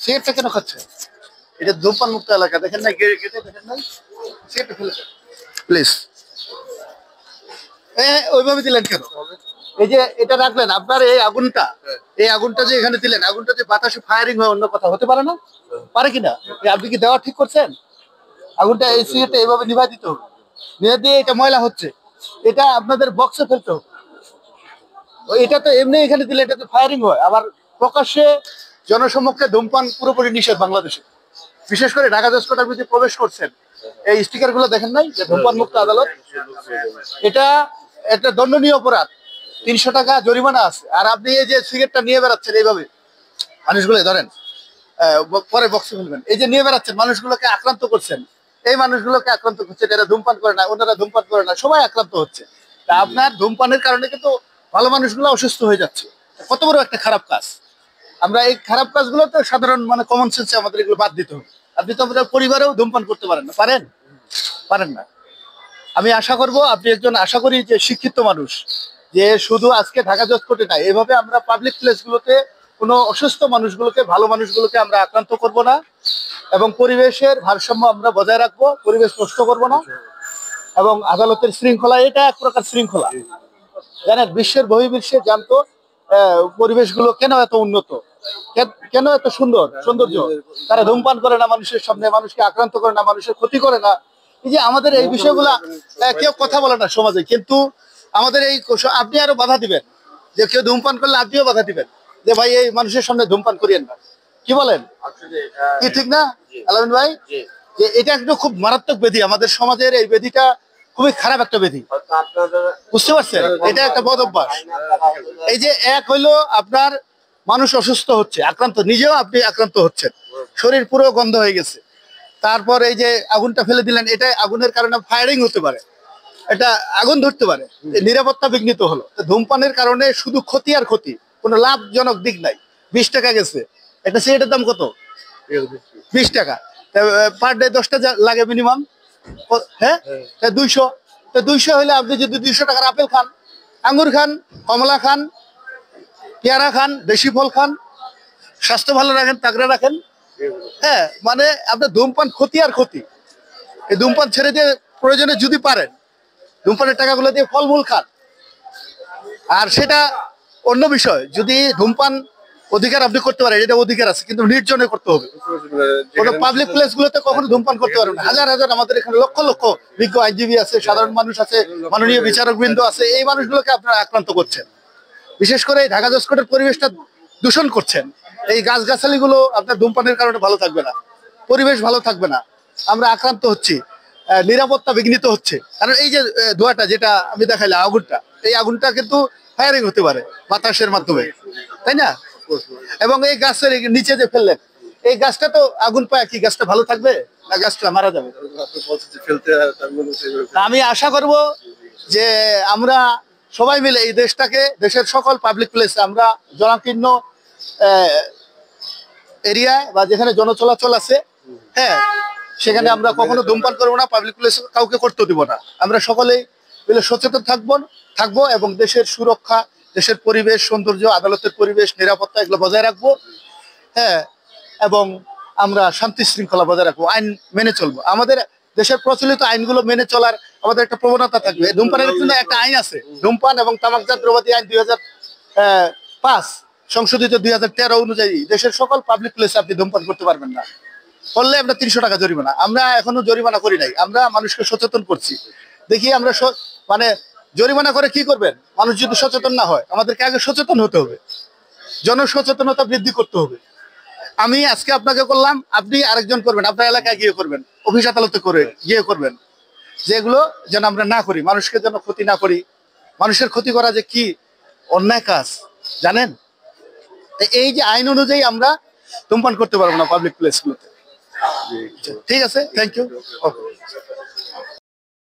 সিগারেটটা কেন খাচ্ছে? এটা ধূমপান মুক্ত এলাকা, দেখেন না গেটে, দেখেন না সিগারেটটা ফেলেছে। প্লিজ ওইভাবে দিলেন কেন? এই যে এটা রাখলেন আপনার এই আগুনটা যে এখানে দিলেন, আগুনটা যে বাতাসে ফায়ারিং হয় অন্য কথা হতে পারে না? পারে কিনা? আপনি কি দেওয়া ঠিক করছেন? আগুনটা এই সিগারেটটা এইভাবে নিভাই দিতে হবে, নিয়ে দিয়ে এটা ময়লা হচ্ছে, এটা আপনাদের বক্সে ফেলতে হবে। এটা তো এমনি এখানে দিলে এটা তো ফায়ারিং হয়। আবার প্রকাশ্যে জনসম্মুখে ধূমপান পুরোপুরি নিষেধ বাংলাদেশে, বিশেষ করে ঢাকা 10 কোটার ভিতরে প্রবেশ করছেন, এই স্টিকার গুলো দেখেন নাই যে ধূমপান মুক্ত আদালত? এটা একটা দণ্ডনীয় অপরাধ, 300 টাকা জরিমানা আছে। আর আপনি এই যে সিগারেটটা নিয়ে বেড়াচ্ছেন এইভাবে, মানুষগুলো ধরেন পরে বক্সে ফেলবেন, এই যে নিয়ে বেড়াচ্ছেন মানুষগুলোকে আক্রান্ত করছেন, এই মানুষগুলোকে আক্রান্ত করছেন, এরা ধূমপান করে না, ওনারা ধূমপান করে না, সবাই আক্রান্ত হচ্ছে। তা আপনার ধূমপানের কারণে কিন্তু ভালো মানুষগুলো অসুস্থ হয়ে যাচ্ছে। কত বড় একটা খারাপ কাজ। আমরা এই খারাপ কাজগুলো তো সাধারণ মানে কমন সেন্সে আমাদের এগুলো বাদ দিতে হবে। আপনি তো আপনার পরিবারেও ধূমপান করতে পারেন না, পারেন? পারেন না। আমি আশা করব আপনি একজন, আশা করি যে শিক্ষিত মানুষ, যে শুধু আজকে ঢাকা জজকোর্টে না, এভাবে আমরা পাবলিক প্লেসগুলোতে কোনো অসুস্থ মানুষগুলোকে, ভালো মানুষগুলোকে আমরা আক্রান্ত করব না, এবং পরিবেশের ভারসাম্য আমরা বজায় রাখবো, পরিবেশ নষ্ট করব না। এবং আদালতের শৃঙ্খলা, এটা এক প্রকার শৃঙ্খলা। জানেন বিশ্বের বহির্বিশ্বে জানতো পরিবেশগুলো কেন এত উন্নত, কেন এত সৌন্দর্য। তারা ধূমপান করে না মানুষের সামনে, মানুষকে আক্রান্ত করে না, মানুষের ক্ষতি করে না। এই যে আমাদের এই বিষয়গুলা কেউ কথা বলে না সমাজে, কিন্তু আমাদের এই আপনি আরো বাধা দিবেন, যে কেউ ধূমপান করলে আপনিও বাধা দিবেন যে ভাই এই মানুষের সামনে ধূমপান করিয়েন না। কি বলেন? কি ঠিক না আলামিন ভাই? যে এটা একটু খুব মারাত্মক ব্যাধি আমাদের সমাজের, এই ব্যাধিটা খুবই খারাপ একটা ব্যাধি, বুঝতে পারছেন? এটা একটা বদ অভ্যাস। এই যে এক হইলো আপনার মানুষ অসুস্থ হচ্ছে, আক্রান্ত, নিজেও আপনি আক্রান্ত হচ্ছেন, শরীর পুরো গন্ধ হয়ে গেছে। তারপর এই যে আগুনটা ফেলে দিলেন, এটা আগুনের কারণে ফায়ারিং হতে পারে, এটা আগুন ধরতে পারে, নিরাপত্তা বিঘ্নিত হলো। ধূমপানের কারণে শুধু ক্ষতি আর ক্ষতি, কোনো লাভজনক দিক নাই। 20 টাকা গেছে, একটা সিগারেটের দাম কত? 20 টাকা। পার ডে 10টা লাগে মিনিমাম, হ্যাঁ 200। 200 হলে আপনি যদি 200 টাকার আপেল খান, আঙ্গুর খান, কমলা খান, পেয়ারা খান, দেশি ফল খান, স্বাস্থ্য ভালো রাখেন, তাগড়া রাখেন। হ্যাঁ, মানে আপনার ধূমপান ক্ষতি আর ক্ষতি। এই ধূমপান ছেড়ে দিয়ে প্রয়োজনে যদি পারেন ধূমপানের টাকাগুলো দিয়ে ফলমূল খান। আর সেটা অন্য বিষয়, যদি ধূমপান অধিকার আপনি করতে পারেন, এটা অধিকার আছে, কিন্তু নির্জনে করতে হবে। কোনো পাবলিক প্লেস গুলোতে কখনো ধূমপান করতে পারবেন না। হাজার হাজার আমাদের এখানে লক্ষ লক্ষ বিজ্ঞ আইনজীবী আছে, সাধারণ মানুষ আছে, মাননীয় বিচারক বৃন্দ আছে, এই মানুষগুলোকে আপনারা আক্রান্ত করছেন। বিশেষ করে এই ঢাকা জজকোর্টের পরিবেশটা দূষণ করছেন। এই গাছগাছালি গুলো আপনার ধূমপানের কারণে ভালো থাকবে না, পরিবেশ ভালো থাকবে না, আমরা আক্রান্ত হচ্ছি, নিরাপত্তা বিঘ্নিত হচ্ছে। কারণ এই যে ধোঁয়াটা যেটা আমি দেখাইলাম, আগুনটা, এই আগুনটা কিন্তু ফায়ারিং হতে পারে বাতাসের মাধ্যমে, তাই না? এবং এই গাছের নিচে যে ফেললেন, এই গাছটা তো আগুন পায়, কি গাছটা ভালো থাকবে না গাছটা মারা যাবে? আমি আশা করব যে আমরা সবাই মিলে এই দেশটাকে, দেশের সকল পাবলিক প্লেসে, আমরা জনাকীর্ণ এরিয়ায় বা যেখানে জনচলাচল আছে, হ্যাঁ, সেখানে আমরা কখনো ধূমপান করবো না, পাবলিক প্লেসে কাউকে করতে দিব না। আমরা সকলেই মিলে সচেতন থাকবো এবং দেশের সুরক্ষা, দেশের পরিবেশ সৌন্দর্য, আদালতের পরিবেশ, নিরাপত্তা, এগুলো বজায় রাখবো। হ্যাঁ, এবং আমরা শান্তি শৃঙ্খলা বজায় রাখবো, আইন মেনে চলবো। আমাদের দেশের প্রচলিত আইনগুলো মেনে চলার আমাদের একটা প্রবণতা থাকবে। ধূমপানের কিন্তু একটা আইন আছে, ধূমপান এবং তামাকজাত দ্রব্যাদি আইন 2005 সংশোধিত 2013 অনুযায়ী দেশের সকল পাবলিক প্লেসে আপনি ধূমপান করতে পারবেন না, করলে আমরা 300 টাকা জরিমানা। আমরা এখনো জরিমানা করি নাই, আমরা মানুষকে সচেতন করছি। দেখি আমরা মানে জরিমানা করে কি করবেন? মানুষ যদি সচেতন না হয়, আমাদেরকে আগে সচেতন হতে হবে, জনসচেতনতা বৃদ্ধি করতে হবে। আমি আজকে আপনাকে করলাম, আপনি আরেকজন করবেন, আপনার এলাকায় গিয়ে করবেন, অফিস আদালতে গিয়ে করবেন, যেগুলো যেন আমরা না করি, মানুষকে যেন ক্ষতি না করি। মানুষের ক্ষতি করা যে কি অন্যায় কাজ জানেন? এই যে আইন অনুযায়ী আমরা ধূমপান করতে পারবো না পাবলিক প্লেসগুলোতে। ঠিক আছে, থ্যাংক ইউ।